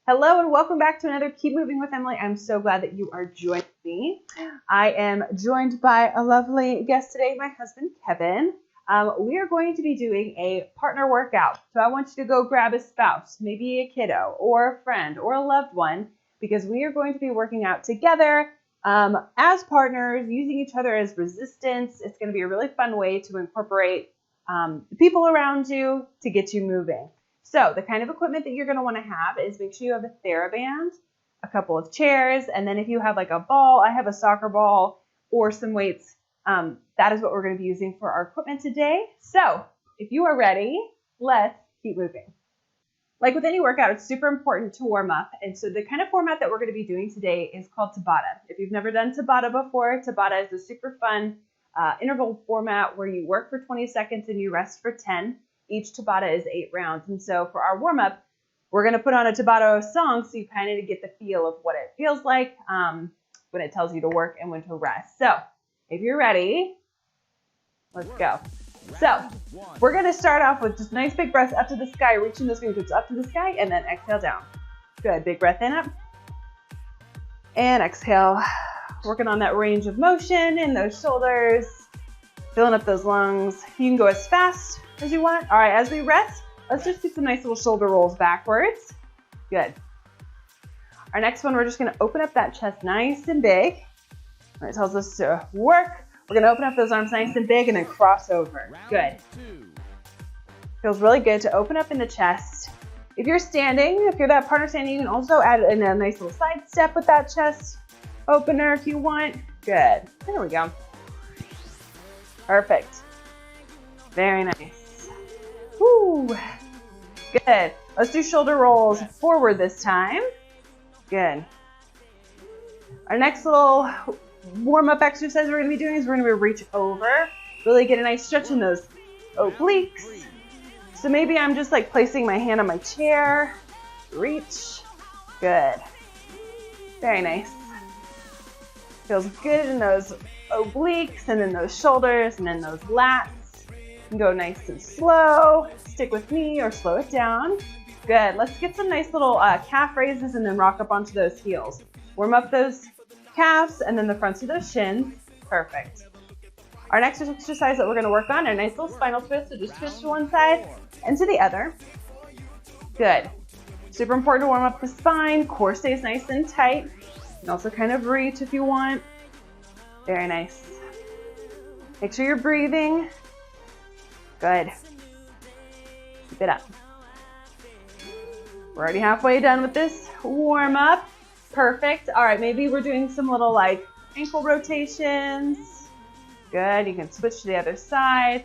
Hello and welcome back to another Keep Moving with Emily. I'm so glad that you are joining me. I am joined by a lovely guest today, my husband, Kevin. We are going to be doing a partner workout. So I want you to go grab a spouse, maybe a kiddo or a friend or a loved one, because we are going to be working out together as partners, using each other as resistance. It's going to be a really fun way to incorporate the people around you to get you moving. So the kind of equipment that you're going to want to have is make sure you have a theraband, a couple of chairs, and then if you have like a ball, I have a soccer ball or some weights, that is what we're going to be using for our equipment today. So if you are ready, let's keep moving. Like with any workout, it's super important to warm up. And so the kind of format that we're going to be doing today is called Tabata. If you've never done Tabata before, Tabata is a super fun interval format where you work for 20 seconds and you rest for 10. Each Tabata is 8 rounds. And so for our warm-up, we're going to put on a Tabata song so you kind of get the feel of what it feels like when it tells you to work and when to rest. So if you're ready, let's go. So we're going to start off with just nice big breaths up to the sky, reaching those fingertips up to the sky, and then exhale down. Good. Big breath in up and exhale. Working on that range of motion in those shoulders, filling up those lungs. You can go as fast as you want. All right, as we rest, let's just do some nice little shoulder rolls backwards. Good. Our next one, we're just going to open up that chest nice and big. When it tells us to work, we're going to open up those arms nice and big and then cross over. Good. Feels really good to open up in the chest. If you're standing, if you're that partner standing, you can also add in a nice little side step with that chest opener if you want. Good. There we go. Perfect. Very nice. Woo. Good. Let's do shoulder rolls forward this time. Good. Our next little warm-up exercise we're going to be doing is we're going to reach over. Really get a nice stretch in those obliques. So maybe I'm just like placing my hand on my chair. Reach. Good. Very nice. Feels good in those obliques and then those shoulders and then those lats. You can go nice and slow. Stick with me or slow it down. Good. Let's get some nice little calf raises and then rock up onto those heels. Warm up those calves and then the fronts of those shins. Perfect. Our next exercise that we're going to work on are nice little spinal twists. So just twist to one side and to the other. Good. Super important to warm up the spine. Core stays nice and tight. You can also kind of reach if you want. Very nice. Make sure you're breathing. Good. Keep it up. We're already halfway done with this warm up. Perfect. All right, maybe we're doing some little like ankle rotations. Good. You can switch to the other side.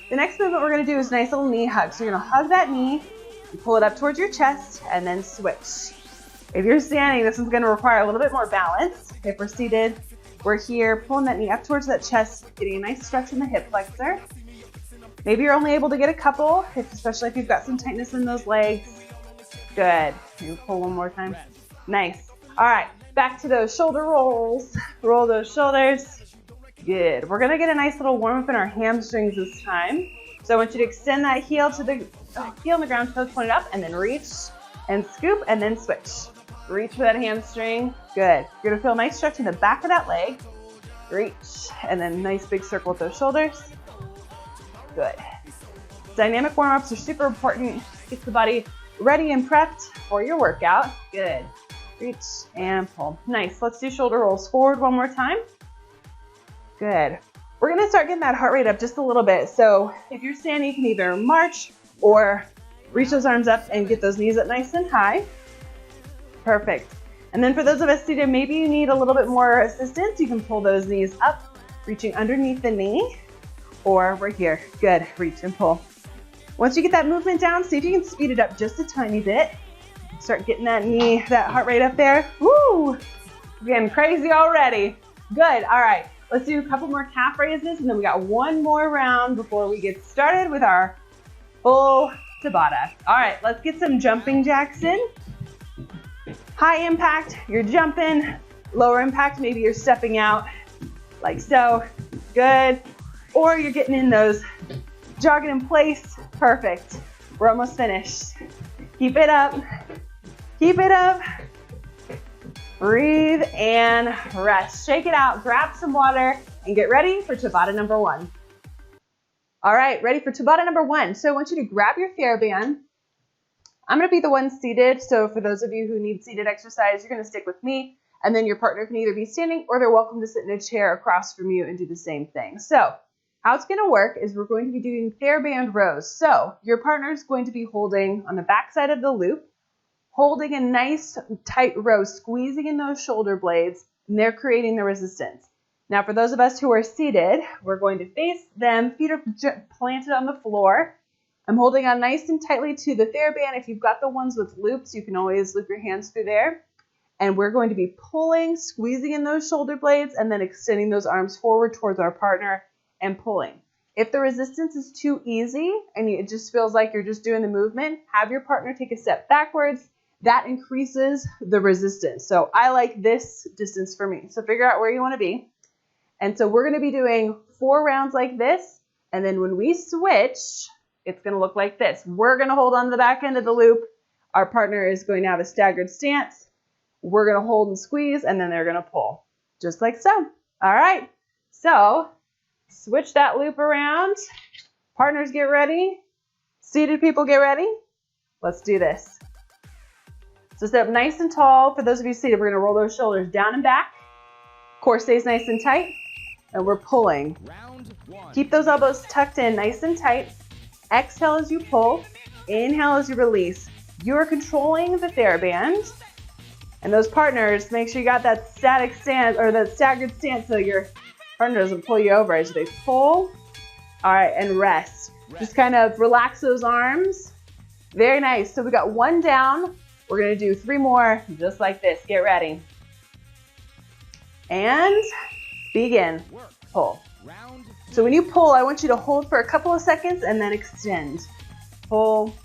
The next movement we're going to do is a nice little knee hug. So you're going to hug that knee and pull it up towards your chest and then switch. If you're standing, this is going to require a little bit more balance. If we're seated, we're here pulling that knee up towards that chest, getting a nice stretch in the hip flexor. Maybe you're only able to get a couple, especially if you've got some tightness in those legs. Good. Can you pull one more time? Nice. All right, back to those shoulder rolls. Roll those shoulders. Good. We're going to get a nice little warm up in our hamstrings this time. So I want you to extend that heel to the heel on the ground, toes pointed up, and then reach and scoop and then switch. Reach for that hamstring. Good. You're going to feel a nice stretch in the back of that leg. Reach. And then nice big circle with those shoulders. Good. Dynamic warm-ups are super important. Get the body ready and prepped for your workout. Good. Reach and pull. Nice. Let's do shoulder rolls forward one more time. Good. We're going to start getting that heart rate up just a little bit. So if you're standing, you can either march or reach those arms up and get those knees up nice and high. Perfect. And then for those of us seated, maybe you need a little bit more assistance. You can pull those knees up, reaching underneath the knee, or we're here. Good. Reach and pull. Once you get that movement down, see if you can speed it up just a tiny bit. Start getting that knee, that heart rate up there. Woo! Getting crazy already. Good. All right. Let's do a couple more calf raises, and then we got one more round before we get started with our full Tabata. All right. Let's get some jumping jacks in. High impact, you're jumping. Lower impact, maybe you're stepping out like so. Good. or you're getting in those, jogging in place. Perfect. We're almost finished. Keep it up. Keep it up. Breathe and rest. Shake it out, grab some water, and get ready for Tabata number 1. All right, ready for Tabata number 1. So I want you to grab your theraband. I'm going to be the one seated, so for those of you who need seated exercise, you're going to stick with me, and then your partner can either be standing or they're welcome to sit in a chair across from you and do the same thing. So how it's going to work is we're going to be doing theraband rows. So your partner is going to be holding on the back side of the loop, holding a nice tight row, squeezing in those shoulder blades, and they're creating the resistance. Now for those of us who are seated, we're going to face them, feet are planted on the floor. I'm holding on nice and tightly to the theraband. If you've got the ones with loops, you can always loop your hands through there. And we're going to be pulling, squeezing in those shoulder blades, and then extending those arms forward towards our partner and pulling. If the resistance is too easy and it just feels like you're just doing the movement, have your partner take a step backwards. That increases the resistance. So I like this distance for me. So figure out where you want to be. And so we're going to be doing 4 rounds like this. And then when we switch, it's going to look like this. We're going to hold on to the back end of the loop. Our partner is going to have a staggered stance. We're going to hold and squeeze, and then they're going to pull, just like so. All right. So switch that loop around. Partners, get ready. Seated people, get ready. Let's do this. So sit up nice and tall. For those of you seated, we're going to roll those shoulders down and back. Core stays nice and tight, and we're pulling. Keep those elbows tucked in nice and tight. Exhale as you pull. Inhale as you release. You're controlling the TheraBand. And those partners, make sure you got that static stance or that staggered stance so your partner doesn't pull you over as they pull. All right, and rest. Just kind of relax those arms. Very nice. So we got 1 down. We're going to do 3 more just like this. Get ready. And begin. Pull. So when you pull, I want you to hold for a couple of seconds and then extend. Pull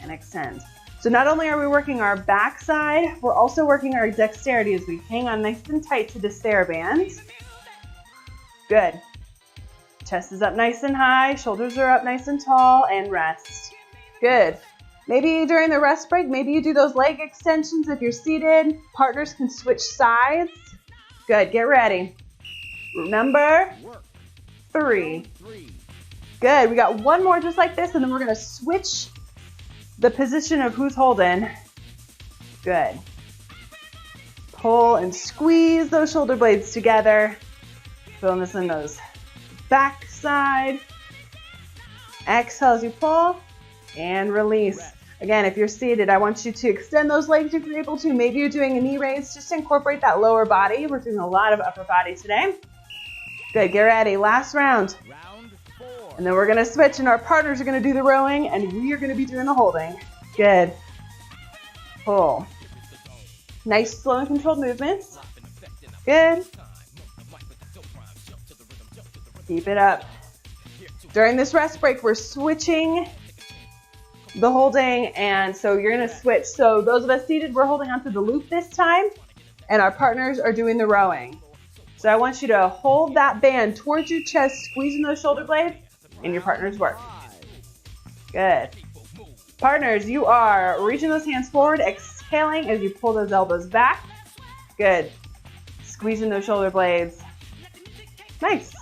and extend. So not only are we working our backside, we're also working our dexterity as we hang on nice and tight to this TheraBand. Good. Chest is up nice and high, shoulders are up nice and tall, and rest. Good. Maybe during the rest break, maybe you do those leg extensions if you're seated. Partners can switch sides. Good, get ready. Number 3. Good, we got 1 more just like this, and then we're gonna switch the position of who's holding. Good. Pull and squeeze those shoulder blades together. Feeling this in those back side. Exhale as you pull and release. Again, if you're seated, I want you to extend those legs if you're able to. Maybe you're doing a knee raise. Just incorporate that lower body. We're doing a lot of upper body today. Good, get ready. Last round. And then we're going to switch, and our partners are going to do the rowing, and we are going to be doing the holding. Good. Pull. Nice, slow, and controlled movements. Good. Keep it up. During this rest break, we're switching the holding, and so you're going to switch. So those of us seated, we're holding onto the loop this time, and our partners are doing the rowing. So I want you to hold that band towards your chest, squeezing those shoulder blades, and your partner's work. Good. Partners, you are reaching those hands forward, exhaling as you pull those elbows back. Good. Squeezing those shoulder blades. Nice.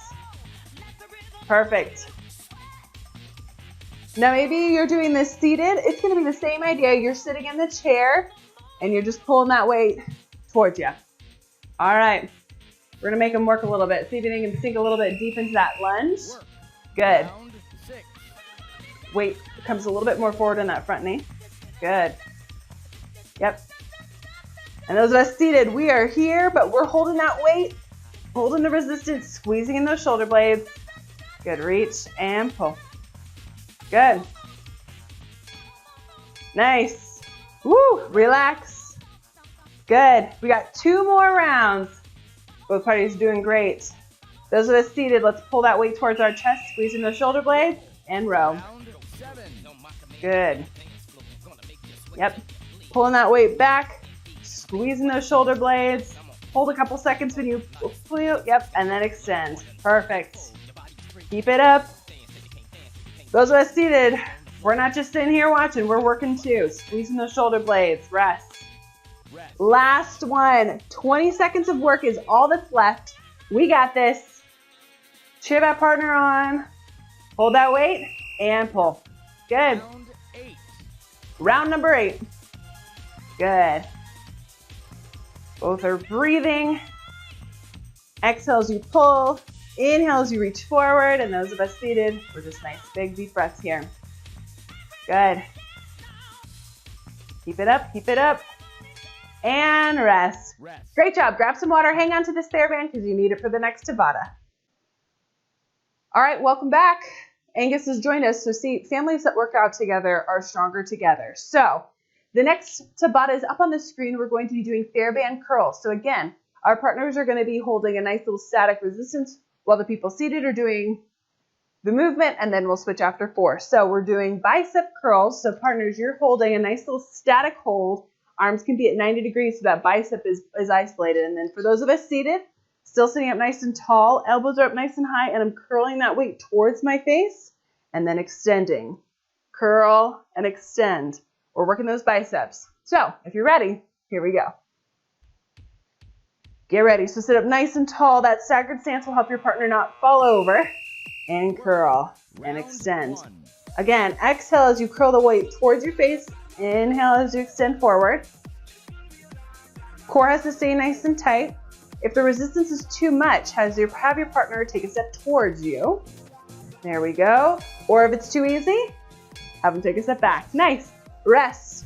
Perfect. Now maybe you're doing this seated. It's going to be the same idea. You're sitting in the chair and you're just pulling that weight towards you. All right. We're going to make them work a little bit. See if you can sink a little bit deep into that lunge. Good. Weight comes a little bit more forward in that front knee. Good. Yep. And those of us seated, we are here, but we're holding that weight, holding the resistance, squeezing in those shoulder blades. Good. Reach and pull. Good. Nice. Woo. Relax. Good. We got 2 more rounds. Both parties doing great. Those of us seated, let's pull that weight towards our chest, squeezing those shoulder blades, and row. Good. Yep. Pulling that weight back, squeezing those shoulder blades. Hold a couple seconds when you feel, yep, and then extend. Perfect. Keep it up. Those of us seated, we're not just sitting here watching, we're working too. Squeezing those shoulder blades, rest. Last one, 20 seconds of work is all that's left. We got this. Cheer that partner on. Hold that weight and pull. Good. Round number 8. Good. Both are breathing. Exhale as you pull. Inhale as you reach forward. And those of us seated, we're just nice big deep breaths here. Good. Keep it up, keep it up. And rest. Great job. Grab some water. Hang on to this theraband because you need it for the next Tabata. All right, welcome back. Angus has joined us. So see, families that work out together are stronger together. So the next Tabata is up on the screen. We're going to be doing theraband curls. So again, our partners are going to be holding a nice little static resistance while the people seated are doing the movement, and then we'll switch after 4. So we're doing bicep curls. So partners, you're holding a nice little static hold. Arms can be at 90 degrees so that bicep is isolated. And then for those of us seated, still sitting up nice and tall, elbows are up nice and high, and I'm curling that weight towards my face and then extending. Curl and extend. We're working those biceps. So if you're ready, here we go. Get ready. So sit up nice and tall. That staggered stance will help your partner not fall over. And curl and extend. Again, exhale as you curl the weight towards your face. Inhale as you extend forward. Core has to stay nice and tight. If the resistance is too much, have your partner take a step towards you. There we go. Or if it's too easy, have them take a step back. Nice. Rest.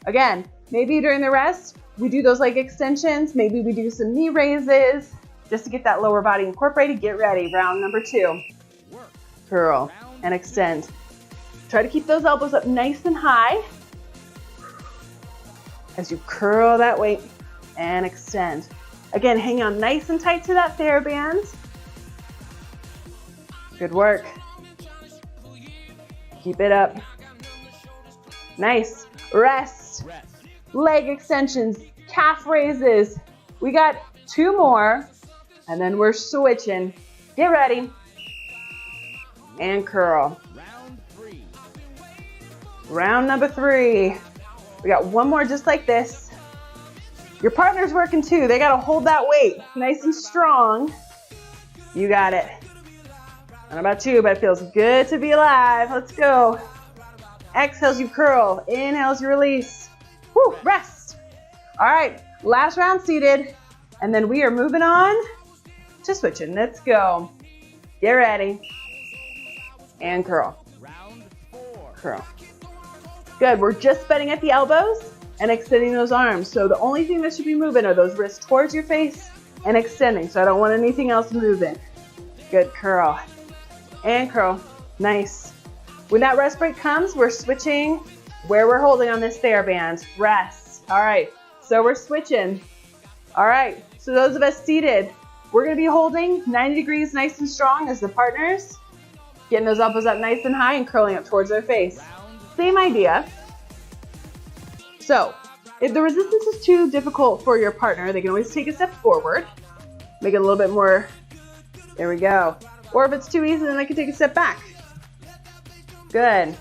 Again, maybe during the rest, we do those leg extensions. Maybe we do some knee raises just to get that lower body incorporated. Get ready. Round number 2. Curl and extend. Try to keep those elbows up nice and high as you curl that weight and extend. Again, hang on nice and tight to that theraband. Good work. Keep it up. Nice. Rest. Leg extensions, calf raises. We got 2 more, and then we're switching. Get ready. And curl. Round number 3. We got 1 more just like this. Your partner's working too. They got to hold that weight nice and strong. You got it. I don't know about you, but it feels good to be alive. Let's go. Exhale as you curl. Inhale as you release. Woo, rest. All right, last round seated. And then we are moving on to switching. Let's go. Get ready. And curl. Round 4. Curl. Good. We're just bending at the elbows and extending those arms. So the only thing that should be moving are those wrists towards your face and extending. So I don't want anything else moving. Good. Curl. And curl. Nice. When that rest break comes, we're switching where we're holding on this theraband. Rest. All right. So we're switching. All right. So those of us seated, we're going to be holding 90 degrees nice and strong as the partners. Getting those elbows up nice and high and curling up towards their face. Same idea. So if the resistance is too difficult for your partner, they can always take a step forward. Make it a little bit more. There we go. Or if it's too easy, then they can take a step back. Good.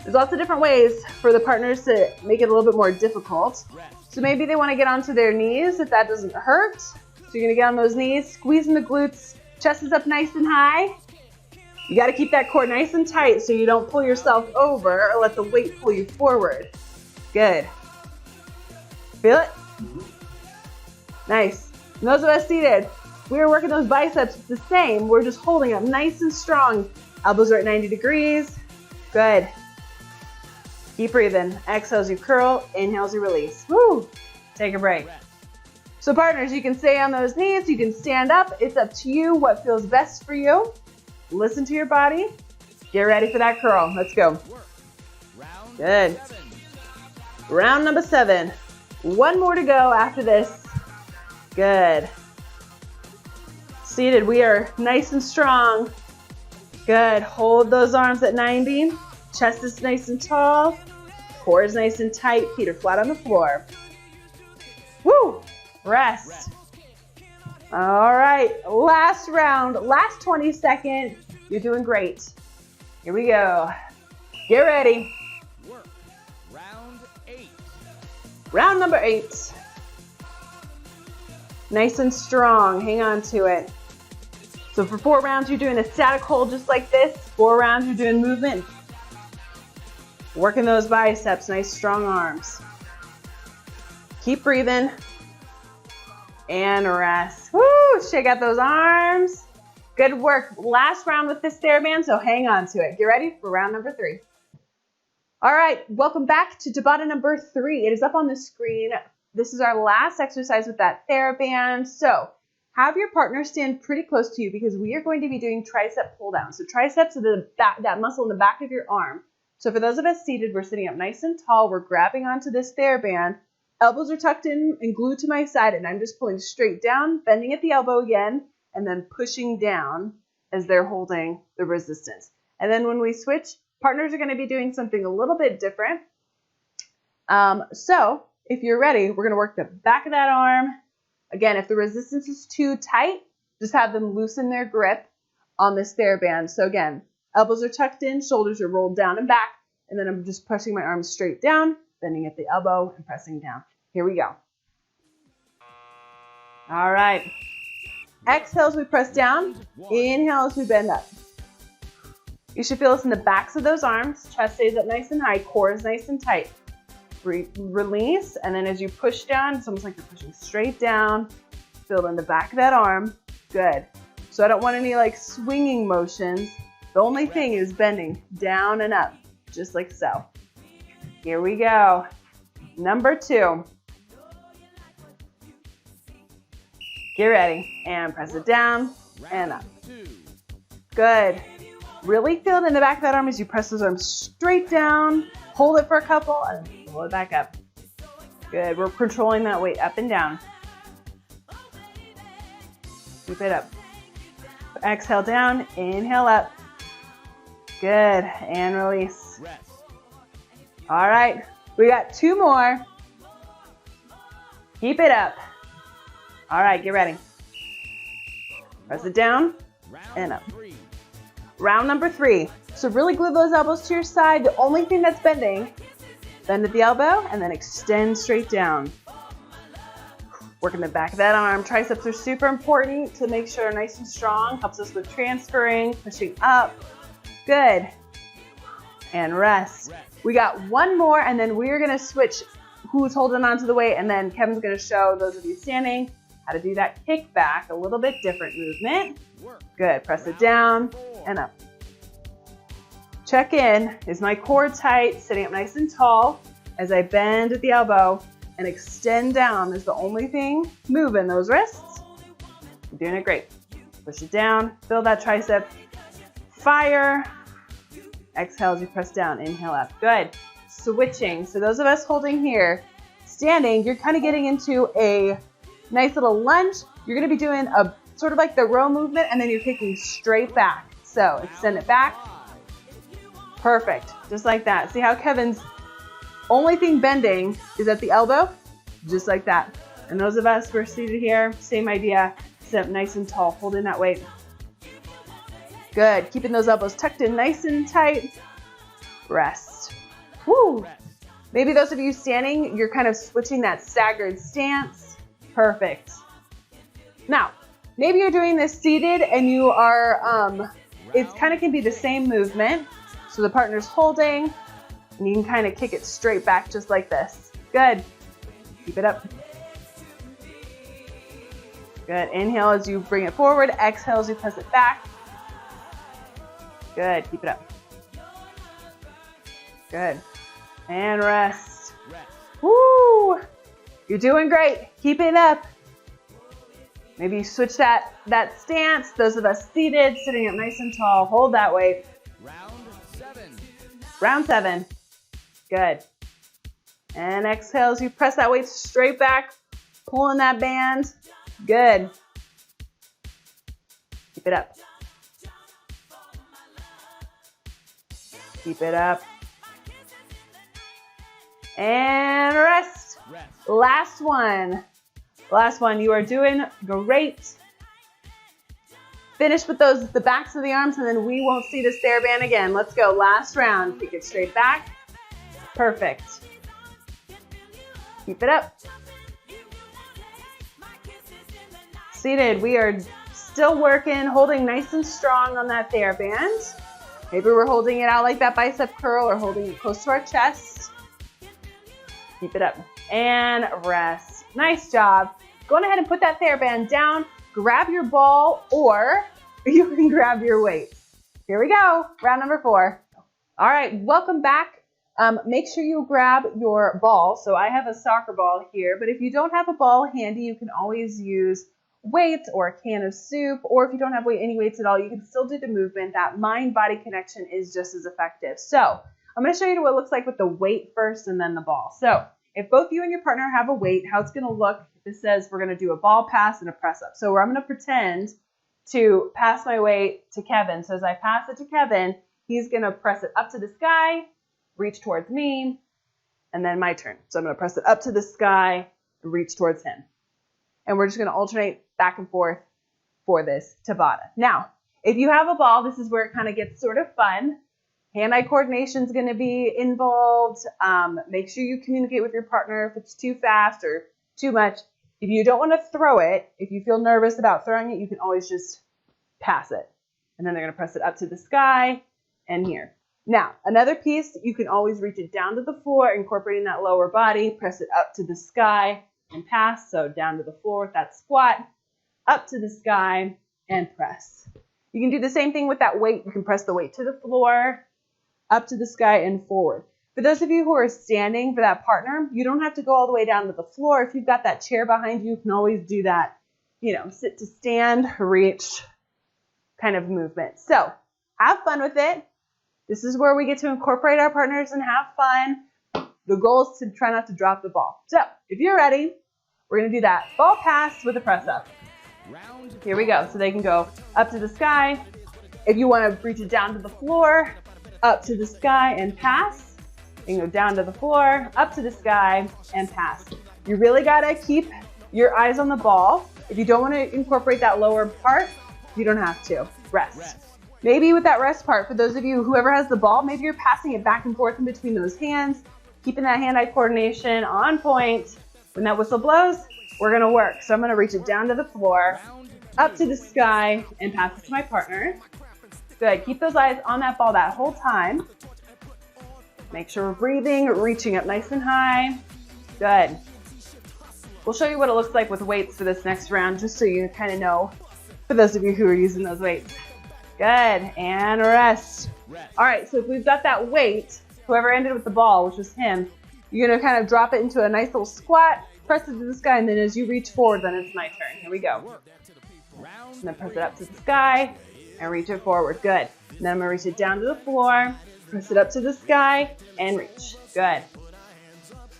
There's lots of different ways for the partners to make it a little bit more difficult. So maybe they want to get onto their knees if that doesn't hurt. So you're going to get on those knees, squeezing the glutes, chest is up nice and high. You got to keep that core nice and tight so you don't pull yourself over or let the weight pull you forward. Good. Feel it? Nice. And those of us seated, we are working those biceps the same. We're just holding up nice and strong. Elbows are at 90 degrees. Good. Keep breathing. Exhale as you curl. Inhale as you release. Woo! Take a break. So partners, you can stay on those knees. You can stand up. It's up to you what feels best for you. Listen to your body. Get ready for that curl. Let's go. Good. Round number 7. 1 more to go after this. Good. Seated, we are nice and strong. Good. Hold those arms at 90. Chest is nice and tall. Core is nice and tight. Feet are flat on the floor. Woo! Rest. All right, last round, last 20 seconds. You're doing great. Here we go. Get ready. Work. Round 8. Round number 8. Nice and strong, hang on to it. So for 4 rounds, you're doing a static hold just like this. 4 rounds, you're doing movement. Working those biceps, nice strong arms. Keep breathing. And rest. Woo, shake out those arms. Good work. Last round with this theraband, so hang on to it. Get ready for round number 3. All right, welcome back to Tabata number 3. It is up on the screen. This is our last exercise with that theraband. So have your partner stand pretty close to you because we are going to be doing tricep pull down. So triceps are the back, that muscle in the back of your arm. So for those of us seated, we're sitting up nice and tall. We're grabbing onto this theraband. Elbows are tucked in and glued to my side, and I'm just pulling straight down, bending at the elbow again, and then pushing down as they're holding the resistance. And then when we switch, partners are going to be doing something a little bit different. So if you're ready, we're going to work the back of that arm. Again, if the resistance is too tight, just have them loosen their grip on this theraband. So again, elbows are tucked in, shoulders are rolled down and back, and then I'm just pushing my arms straight down, bending at the elbow and pressing down. Here we go. All right. Exhale as we press down. Inhale as we bend up. You should feel this in the backs of those arms. Chest stays up nice and high. Core is nice and tight. Release, and then as you push down, it's almost like you're pushing straight down. Feel it in the back of that arm. Good. So I don't want any like swinging motions. The only thing is bending down and up, just like so. Here we go. Number 2. Get ready and press it down and up. Good. Really feel it in the back of that arm as you press those arms straight down. Hold it for a couple and pull it back up. Good. We're controlling that weight up and down. Keep it up. Exhale down. Inhale up. Good. And release. All right. We got 2 more. Keep it up. All right. Get ready. Press it down and up. Round number 3. So really glue those elbows to your side. The only thing that's bending, bend at the elbow and then extend straight down. Working the back of that arm. Triceps are super important to make sure nice and strong. Helps us with transferring, pushing up. Good. And rest. We got 1 more and then we're going to switch who's holding onto the weight, and then Kevin's going to show those of you standing how to do that kickback, a little bit different movement. Good. Press it down and up. Check in. Is my core tight? Sitting up nice and tall as I bend at the elbow and extend down is the only thing moving those wrists. You're doing it great. Push it down. Feel that tricep. Fire. Exhale as you press down. Inhale up. Good. Switching. So those of us holding here, standing, you're kind of getting into a nice little lunge. You're going to be doing a sort of like the row movement, and then you're kicking straight back. So extend it back. Perfect. Just like that. See how Kevin's only thing bending is at the elbow? Just like that. And those of us who are seated here, same idea. Sit up nice and tall, holding that weight. Good. Keeping those elbows tucked in nice and tight. Rest. Woo. Maybe those of you standing, you're kind of switching that staggered stance. Perfect. Now, maybe you're doing this seated and you are, it kind of can be the same movement. So the partner's holding and you can kind of kick it straight back just like this. Good. Keep it up. Good. Inhale as you bring it forward. Exhale as you press it back. Good. Keep it up. Good. And rest. Woo! You're doing great. Keep it up. Maybe you switch that stance. Those of us seated, sitting up nice and tall. Hold that weight. Round 7. Good. And exhale as you press that weight straight back, pulling that band. Good. Keep it up. Keep it up. And rest. Last one. Last one. You are doing great. Finish with the backs of the arms, and then we won't see this theraband again. Let's go. Last round. Kick it straight back. Perfect. Keep it up. Seated. We are still working, holding nice and strong on that theraband. Maybe we're holding it out like that bicep curl or holding it close to our chest. Keep it up. And rest. Nice job. Go on ahead and put that theraband down. Grab your ball, or you can grab your weights. Here we go. Round number 4. All right, welcome back. Make sure you grab your ball. So I have a soccer ball here, but if you don't have a ball handy, you can always use weights or a can of soup, or if you don't have any weights at all, you can still do the movement. That mind-body connection is just as effective. So I'm going to show you what it looks like with the weight first and then the ball. So if both you and your partner have a weight, how it's going to look, this says we're going to do a ball pass and a press up. So I'm going to pretend to pass my weight to Kevin. So as I pass it to Kevin, he's going to press it up to the sky, reach towards me, and then my turn. So I'm going to press it up to the sky and reach towards him. And we're just going to alternate back and forth for this Tabata. Now, if you have a ball, this is where it kind of gets sort of fun. Hand-eye coordination is going to be involved. Make sure you communicate with your partner if it's too fast or too much. If you don't want to throw it, if you feel nervous about throwing it, you can always just pass it. And then they're going to press it up to the sky and here. Now, another piece, you can always reach it down to the floor, incorporating that lower body, press it up to the sky and pass. So down to the floor with that squat, up to the sky and press. You can do the same thing with that weight. You can press the weight to the floor, up to the sky and forward. For those of you who are standing for that partner, you don't have to go all the way down to the floor. If you've got that chair behind you, you can always do that, sit to stand, reach kind of movement. So have fun with it. This is where we get to incorporate our partners and have fun. The goal is to try not to drop the ball. So if you're ready, we're going to do that ball pass with a press up. Here we go. So they can go up to the sky. If you want to reach it down to the floor, up to the sky and pass. You can go down to the floor, up to the sky, and pass. You really got to keep your eyes on the ball. If you don't want to incorporate that lower part, you don't have to. Rest. Maybe with that rest part, for those of you, whoever has the ball, maybe you're passing it back and forth in between those hands, keeping that hand-eye coordination on point. When that whistle blows, we're going to work. So I'm going to reach it down to the floor, up to the sky, and pass it to my partner. Good. Keep those eyes on that ball that whole time. Make sure we're breathing, reaching up nice and high. Good. We'll show you what it looks like with weights for this next round, just so you kind of know, for those of you who are using those weights. Good. And rest. All right, so if we've got that weight, whoever ended with the ball, which was him, you're going to kind of drop it into a nice little squat, press it to the sky, and then as you reach forward, then it's my turn. Here we go. And then press it up to the sky and reach it forward. Good. And then I'm going to reach it down to the floor. Press it up to the sky and reach. Good.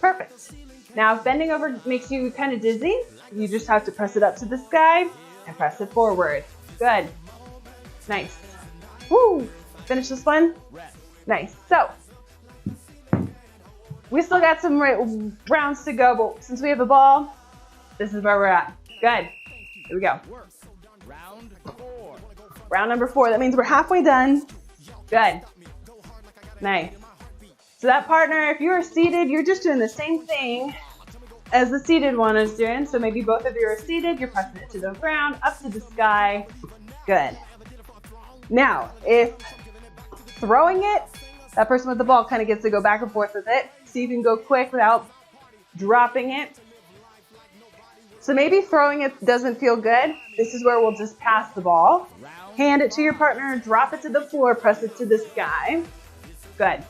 Perfect. Now, if bending over makes you kind of dizzy, you just have to press it up to the sky and press it forward. Good. Nice. Woo! Finish this one. Nice. So, we still got some rounds to go, but since we have a ball, this is where we're at. Good. Here we go. Round number 4. That means we're halfway done. Good. Nice. So that partner, if you are seated, you're just doing the same thing as the seated one is doing. So maybe both of you are seated, you're pressing it to the ground, up to the sky. Good. Now, if throwing it, that person with the ball kind of gets to go back and forth with it. So you can go quick without dropping it. So maybe throwing it doesn't feel good. This is where we'll just pass the ball. Hand it to your partner, drop it to the floor, press it to the sky. Good.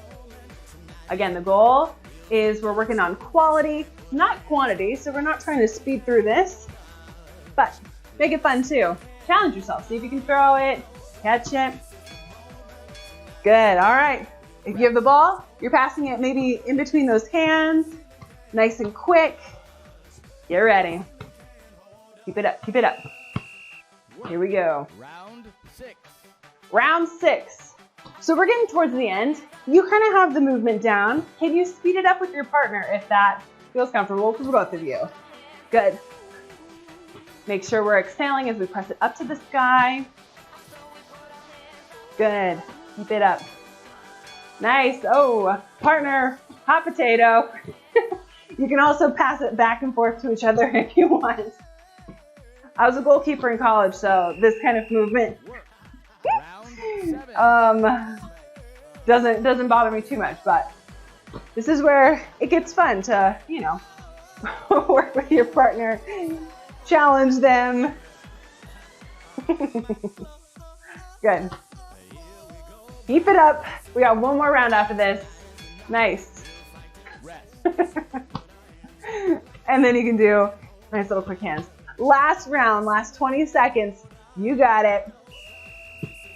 Again, the goal is we're working on quality, not quantity. So we're not trying to speed through this, but make it fun too. Challenge yourself. See if you can throw it, catch it. Good. All right. If you have the ball, you're passing it maybe in between those hands, nice and quick. Get ready. Keep it up. Keep it up. Here we go. Round 6. Round 6. So we're getting towards the end. You kind of have the movement down. Can you speed it up with your partner if that feels comfortable for both of you? Good. Make sure we're exhaling as we press it up to the sky Good. Keep it up. Nice. Oh, partner, hot potato. You can also pass it back and forth to each other if you want. I was a goalkeeper in college, so this kind of movement doesn't bother me too much, but this is where it gets fun to, you know, work with your partner, challenge them. Good. Keep it up. We got one more round after this. Nice. And then you can do nice little quick hands. Last round, last 20 seconds. You got it.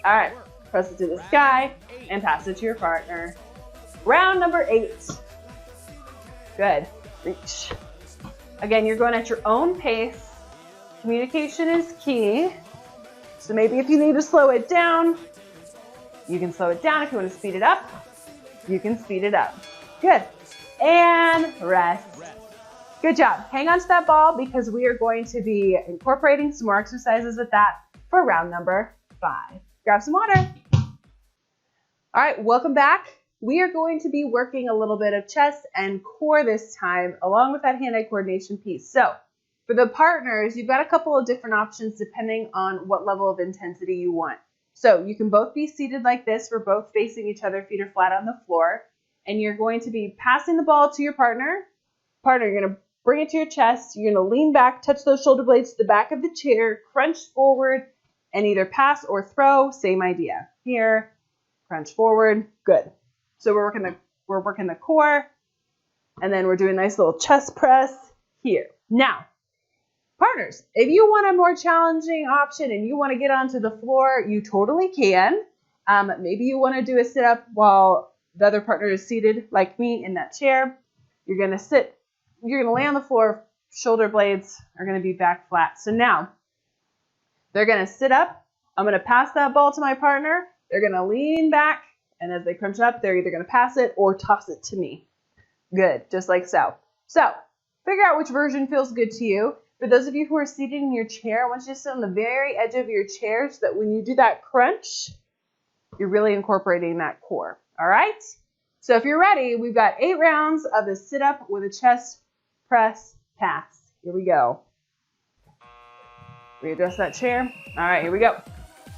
All right. Press it to the sky and pass it to your partner. Round number 8. Good. Reach. Again, you're going at your own pace. Communication is key. So maybe if you need to slow it down, you can slow it down. If you want to speed it up, you can speed it up. Good. And rest. Good job. Hang on to that ball because we are going to be incorporating some more exercises with that for round number 5. Grab some water. All right, welcome back. We are going to be working a little bit of chest and core this time, along with that hand-eye coordination piece. So for the partners, you've got a couple of different options depending on what level of intensity you want. So you can both be seated like this. We're both facing each other, feet are flat on the floor. And you're going to be passing the ball to your partner. Partner, you're going to bring it to your chest. You're going to lean back, touch those shoulder blades to the back of the chair, crunch forward, and either pass or throw. Same idea. Here, crunch forward. Good. So we're working the core, and then we're doing a nice little chest press here. Now, partners, if you want a more challenging option and you want to get onto the floor, you totally can. Maybe you want to do a sit-up while the other partner is seated like me in that chair. You're going to lay on the floor, shoulder blades are going to be back flat. So now, they're going to sit up. I'm going to pass that ball to my partner. They're going to lean back, and as they crunch up, they're either going to pass it or toss it to me. Good, just like so. So, figure out which version feels good to you. For those of you who are seated in your chair, I want you to sit on the very edge of your chair so that when you do that crunch, you're really incorporating that core. All right? So if you're ready, we've got 8 rounds of the sit-up with a chest press pass. Here we go. Readjust that chair. All right, here we go.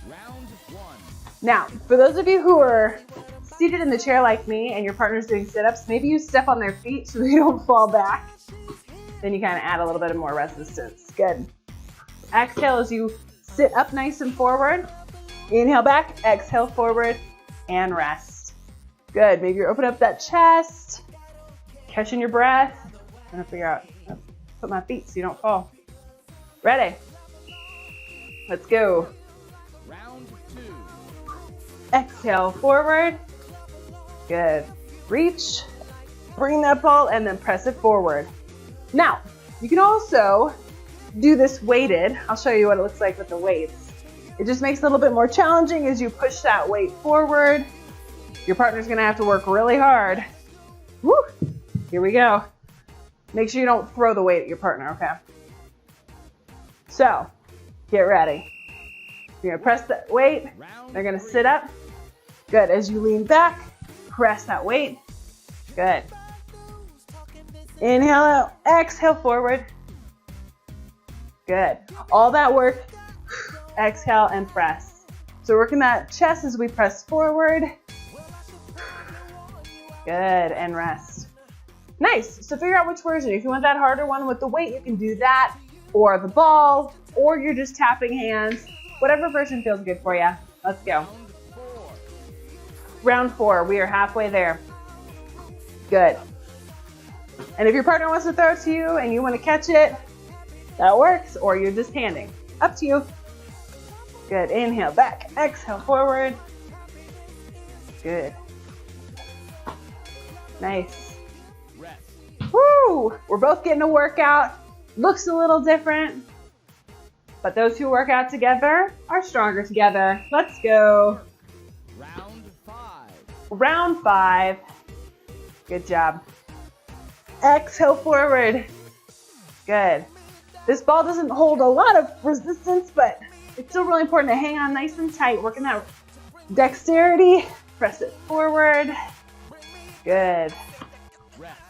Round 1. Now, for those of you who are seated in the chair like me and your partner's doing sit-ups, maybe you step on their feet so they don't fall back. Then you kind of add a little bit of more resistance. Good. Exhale as you sit up nice and forward. Inhale back, exhale forward, and rest. Good. Maybe you open up that chest, catching your breath. I'm going to figure out how to put my feet so you don't fall. Ready? Let's go. Round 2. Exhale forward. Good. Reach, bring that ball, and then press it forward. Now, you can also do this weighted. I'll show you what it looks like with the weights. It just makes it a little bit more challenging as you push that weight forward. Your partner's gonna have to work really hard. Woo! Here we go. Make sure you don't throw the weight at your partner, okay? So, get ready. You're gonna press that weight. They're gonna sit up. Good. As you lean back, press that weight. Good. Inhale out, exhale forward. Good. All that work, exhale and press. So working that chest as we press forward. Good, and rest. Nice. So figure out which version. If you want that harder one with the weight, you can do that, or the ball, or you're just tapping hands. Whatever version feels good for you. Let's go. Round 4. We are halfway there. Good. And if your partner wants to throw it to you and you want to catch it, that works, or you're just handing. Up to you. Good. Inhale back. Exhale forward. Good. Nice. Woo! We're both getting a workout. Looks a little different, but those who work out together are stronger together. Let's go. Round 5. Round 5. Good job. Exhale forward. Good. This ball doesn't hold a lot of resistance, but it's still really important to hang on nice and tight, working that dexterity. Press it forward. Good.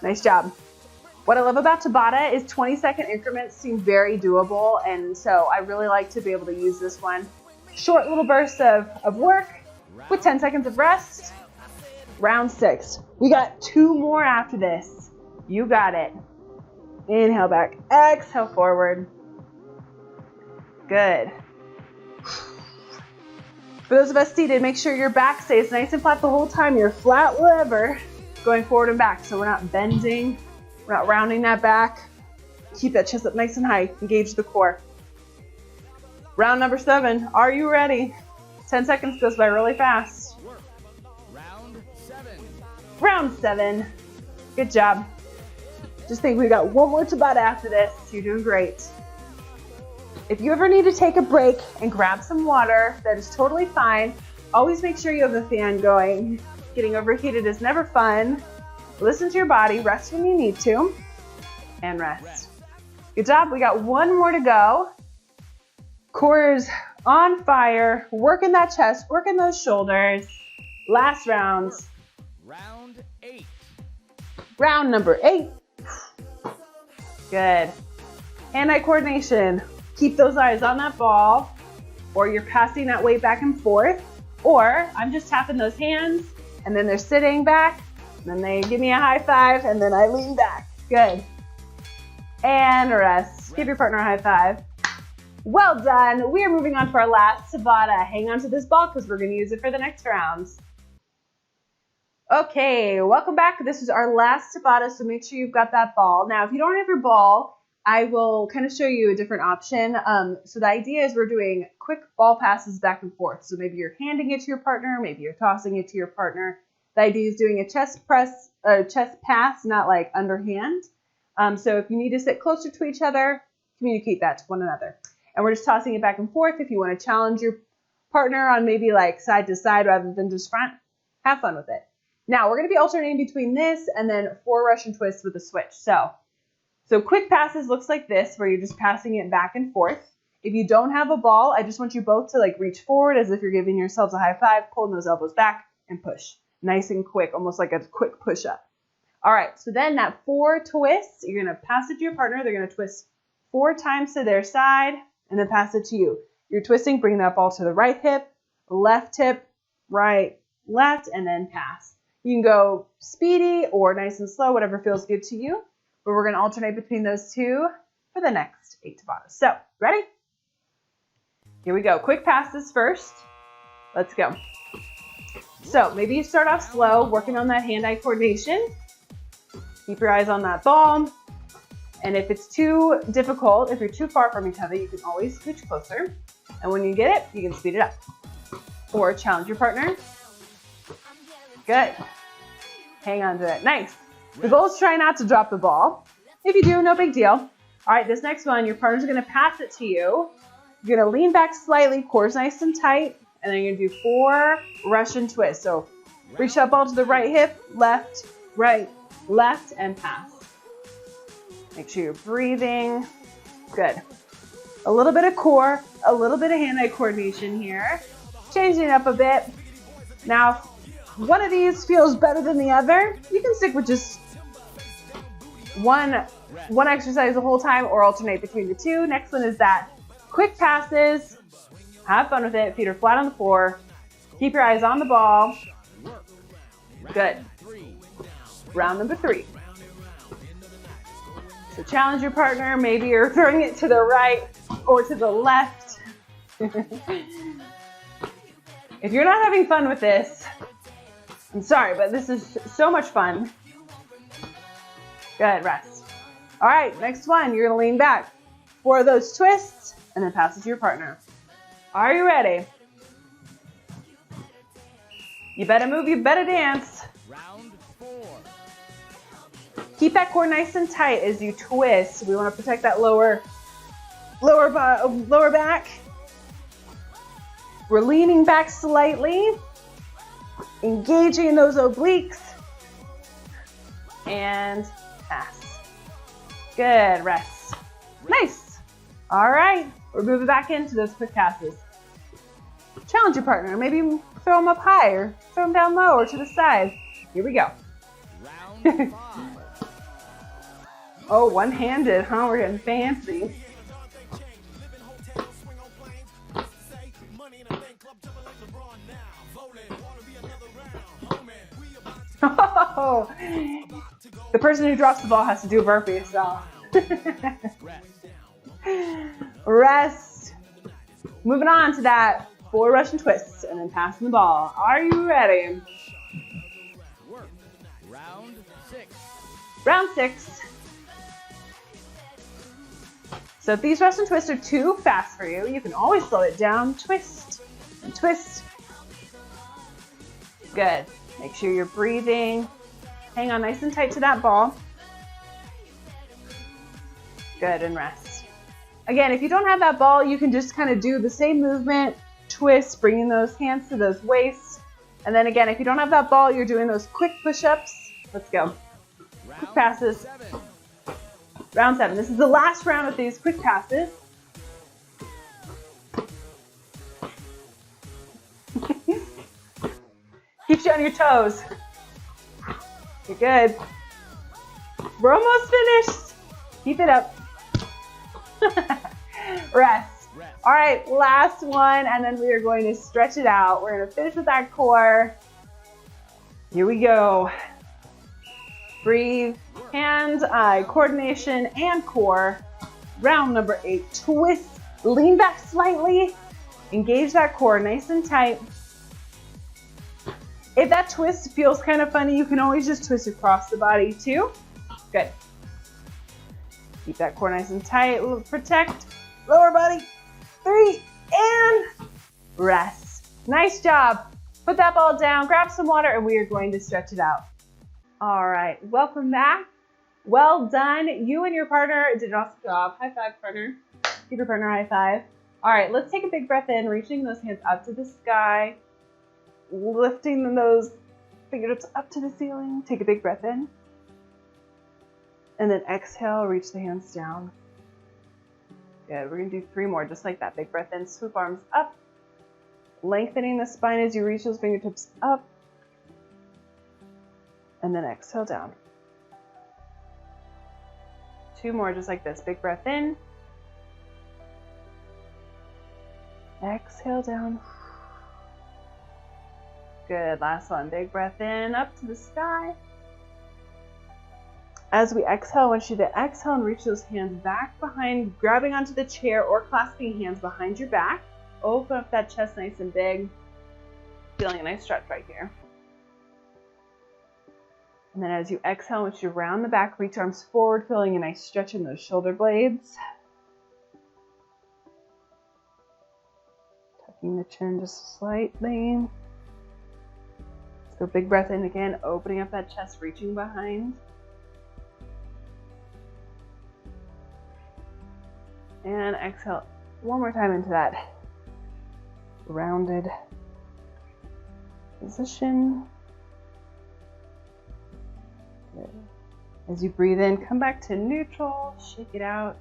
Nice job. What I love about Tabata is 20-second increments seem very doable, and so I really like to be able to use this one. Short little bursts of work with 10 seconds of rest. Round 6. We got 2 more after this. You got it. Inhale back, exhale forward. Good. For those of us seated, make sure your back stays nice and flat the whole time. You're flat wherever, going forward and back. So we're not bending, we're not rounding that back. Keep that chest up nice and high. Engage the core. Round number 7. Are you ready? 10 seconds goes by really fast. Round 7. Round 7. Good job. Just think we got 1 more Tabata after this. You're doing great. If you ever need to take a break and grab some water, that is totally fine. Always make sure you have the fan going. Getting overheated is never fun. Listen to your body, rest when you need to, and rest. Good job, we got 1 more to go. Core is on fire, working that chest, working those shoulders. Last round. Round 8. Round number 8. Good. Hand-eye coordination. Keep those eyes on that ball, or you're passing that weight back and forth, or I'm just tapping those hands, and then they're sitting back, and then they give me a high five, and then I lean back. Good. And rest. Give your partner a high five. Well done. We are moving on to our last Tabata. Hang on to this ball because we're going to use it for the next round. Okay, welcome back. This is our last Tabata, so make sure you've got that ball. Now, if you don't have your ball, I will kind of show you a different option. So the idea is we're doing quick ball passes back and forth. So maybe you're handing it to your partner, maybe you're tossing it to your partner. The idea is doing a chest pass, not like underhand. So if you need to sit closer to each other, communicate that to one another. And we're just tossing it back and forth. If you want to challenge your partner on maybe like side to side rather than just front, have fun with it. Now we're going to be alternating between this and then 4 Russian twists with a switch. So quick passes looks like this, where you're just passing it back and forth. If you don't have a ball, I just want you both to like reach forward as if you're giving yourselves a high five, pulling those elbows back and push. Nice and quick, almost like a quick push up. All right, so then that 4 twists, you're gonna pass it to your partner. They're gonna twist 4 times to their side and then pass it to you. You're twisting, bring that ball to the right hip, right, left, and then pass. You can go speedy or nice and slow, whatever feels good to you. But we're going to alternate between those 2 for the next 8 Tabatas. So, ready? Here we go. Quick passes first. Let's go. So, maybe you start off slow, working on that hand-eye coordination. Keep your eyes on that ball. And if it's too difficult, if you're too far from each other, you can always scooch closer. And when you get it, you can speed it up. Or challenge your partner. Good. Hang on to it. Nice. The goal is try not to drop the ball. If you do, no big deal. All right, this next one, your partner's going to pass it to you. You're going to lean back slightly, core's nice and tight, and then you're going to do 4 Russian twists. So reach that ball to the right hip, left, right, left, and pass. Make sure you're breathing. Good. A little bit of core, a little bit of hand-eye coordination here. Changing it up a bit. Now, if one of these feels better than the other, you can stick with just one exercise the whole time or alternate between the 2. Next one is that quick passes. Have fun with it. Feet are flat on the floor. Keep your eyes on the ball. Good. Round number 3. So challenge your partner. Maybe you're throwing it to the right or to the left. If you're not having fun with this, I'm sorry, but this is so much fun. Good, rest. All right, next one, you're gonna lean back. 4 of those twists, and then pass it to your partner. Are you ready? You better move, you better dance. Round 4. Keep that core nice and tight as you twist. We wanna protect that lower back. We're leaning back slightly. Engaging those obliques, and pass. Good, rest. Nice. All right, we're moving back into those quick passes. Challenge your partner. Maybe throw them up high or throw them down low or to the side. Here we go. Round 5. Oh, one-handed, huh? We're getting fancy. Oh, the person who drops the ball has to do a burpee, so. Rest. Moving on to that 4 Russian twists and then passing the ball. Are you ready? Work. Round 6. Round 6. So if these Russian twists are too fast for you, you can always slow it down. Twist and twist. Good. Make sure you're breathing. Hang on nice and tight to that ball. Good, and rest. Again, if you don't have that ball, you can just kind of do the same movement, twist, bringing those hands to those waists. And then again, if you don't have that ball, you're doing those quick push-ups. Let's go. Quick passes. 7. Round 7. This is the last round of these quick passes. Keeps you on your toes. You're good. We're almost finished. Keep it up. Rest. All right, last one, and then we are going to stretch it out. We're going to finish with our core. Here we go. Breathe. Hand, eye, coordination, and core. Round number 8. Twist. Lean back slightly. Engage that core nice and tight. If that twist feels kind of funny, you can always just twist across the body too. Good. Keep that core nice and tight. Protect. Lower body. 3 and rest. Nice job. Put that ball down, grab some water, and we are going to stretch it out. All right, welcome back. Well done. You and your partner did an awesome job. High five, partner. Give your partner a high five. All right, let's take a big breath in, reaching those hands up to the sky, lifting those fingertips up to the ceiling. Take a big breath in. And then exhale, reach the hands down. Good, we're gonna do 3 more, just like that. Big breath in, swoop arms up. Lengthening the spine as you reach those fingertips up. And then exhale down. 2 more, just like this. Big breath in. Exhale down. Good, last one. Big breath in, up to the sky. As we exhale, I want you to exhale and reach those hands back behind, grabbing onto the chair or clasping hands behind your back. Open up that chest nice and big. Feeling a nice stretch right here. And then as you exhale, I want you to round the back, reach arms forward, feeling a nice stretch in those shoulder blades. Tucking the chin just slightly. Let's go big breath in again, opening up that chest, reaching behind. And exhale one more time into that rounded position. Good. As you breathe in, come back to neutral, shake it out.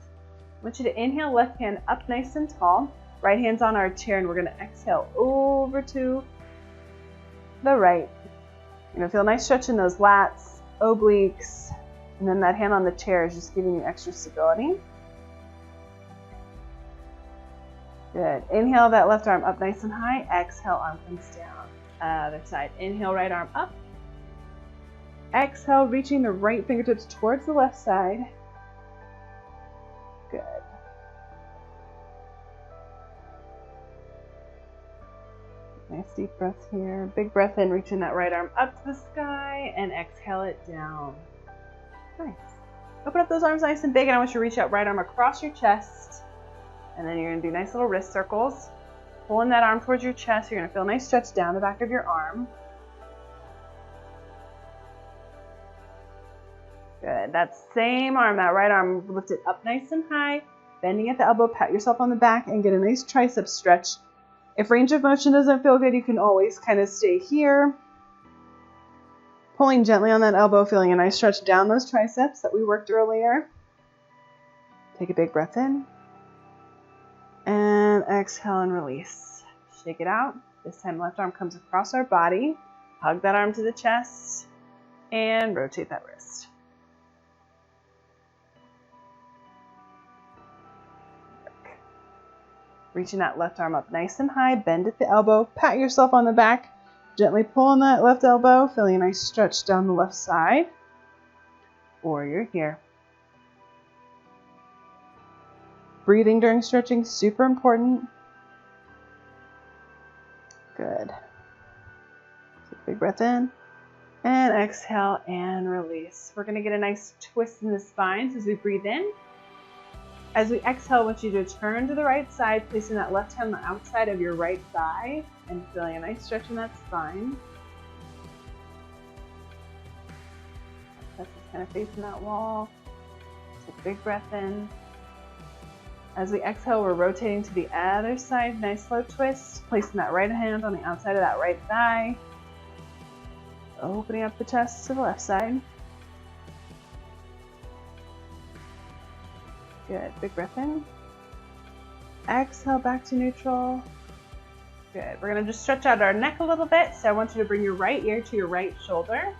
I want you to inhale, left hand up nice and tall. Right hand's on our chair, and we're gonna exhale over to the right. You're gonna feel a nice stretch in those lats, obliques, and then that hand on the chair is just giving you extra stability. Good. Inhale that left arm up nice and high. Exhale, arm comes down. Other side. Inhale, right arm up. Exhale, reaching the right fingertips towards the left side. Good. Nice deep breath here. Big breath in, reaching that right arm up to the sky, and exhale it down. Nice. Open up those arms nice and big, and I want you to reach out right arm across your chest. And then you're going to do nice little wrist circles. Pulling that arm towards your chest. You're going to feel a nice stretch down the back of your arm. Good. That same arm, that right arm, lift it up nice and high. Bending at the elbow, pat yourself on the back and get a nice tricep stretch. If range of motion doesn't feel good, you can always kind of stay here. Pulling gently on that elbow, feeling a nice stretch down those triceps that we worked earlier. Take a big breath in. And exhale and release. Shake it out. This time left arm comes across our body. Hug that arm to the chest and rotate that wrist. Reaching that left arm up nice and high, bend at the elbow, pat yourself on the back, gently pull on that left elbow, feeling a nice stretch down the left side. Warrior here. Breathing during stretching, super important. Good. Take a big breath in and exhale and release. We're going to get a nice twist in the spine as we breathe in. As we exhale, I want you to turn to the right side, placing that left hand on the outside of your right thigh and feeling a nice stretch in that spine. That's just kind of facing that wall. Take a big breath in. As we exhale, we're rotating to the other side. Nice slow twist, placing that right hand on the outside of that right thigh. Opening up the chest to the left side. Good. Big breath in. Exhale back to neutral. Good. We're going to just stretch out our neck a little bit. So I want you to bring your right ear to your right shoulder.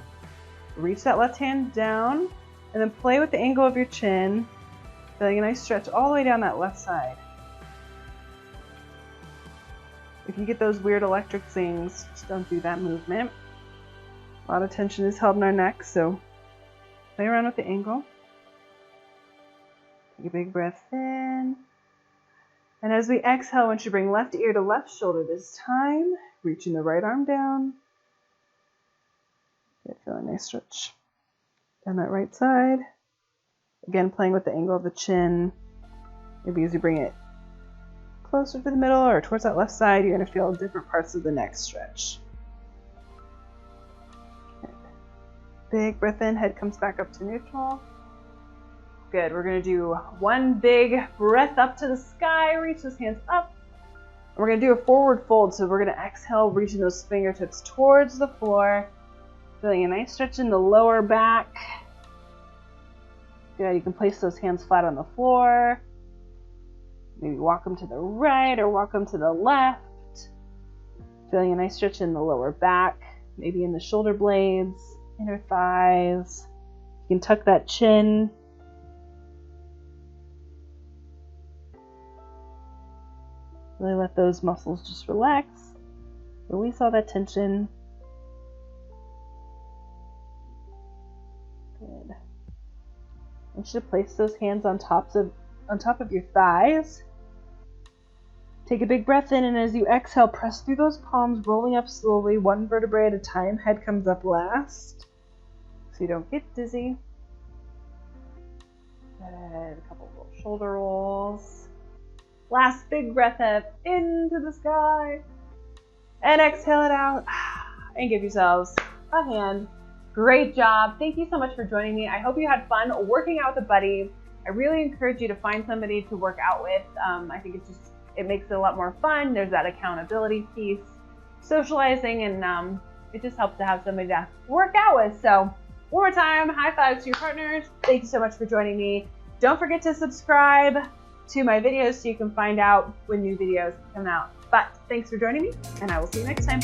Reach that left hand down and then play with the angle of your chin. Feeling a nice stretch all the way down that left side. If you get those weird electric things, just don't do that movement. A lot of tension is held in our neck, so play around with the angle. Take a big breath in. And as we exhale, I want you to bring left ear to left shoulder this time. Reaching the right arm down. Good, feel a nice stretch down that right side. Again, playing with the angle of the chin. Maybe as you bring it closer to the middle or towards that left side, you're going to feel different parts of the neck stretch. Good. Big breath in, head comes back up to neutral. Good. We're going to do one big breath up to the sky. Reach those hands up. We're going to do a forward fold. So we're going to exhale, reaching those fingertips towards the floor. Feeling a nice stretch in the lower back. Good. You can place those hands flat on the floor. Maybe walk them to the right or walk them to the left. Feeling a nice stretch in the lower back. Maybe in the shoulder blades, inner thighs. You can tuck that chin. Really let those muscles just relax. Release all that tension. Good. I want you to place those hands on top of your thighs. Take a big breath in, and as you exhale, press through those palms, rolling up slowly, one vertebrae at a time. Head comes up last, so you don't get dizzy. Good. A couple little shoulder rolls. Last big breath up into the sky. And exhale it out. And give yourselves a hand. Great job. Thank you so much for joining me. I hope you had fun working out with a buddy. I really encourage you to find somebody to work out with. I think it makes it a lot more fun. There's that accountability piece, socializing, and it just helps to have somebody to work out with. So one more time, high fives to your partners. Thank you so much for joining me. Don't forget to subscribe to my videos so you can find out when new videos come out. But thanks for joining me, and I will see you next time.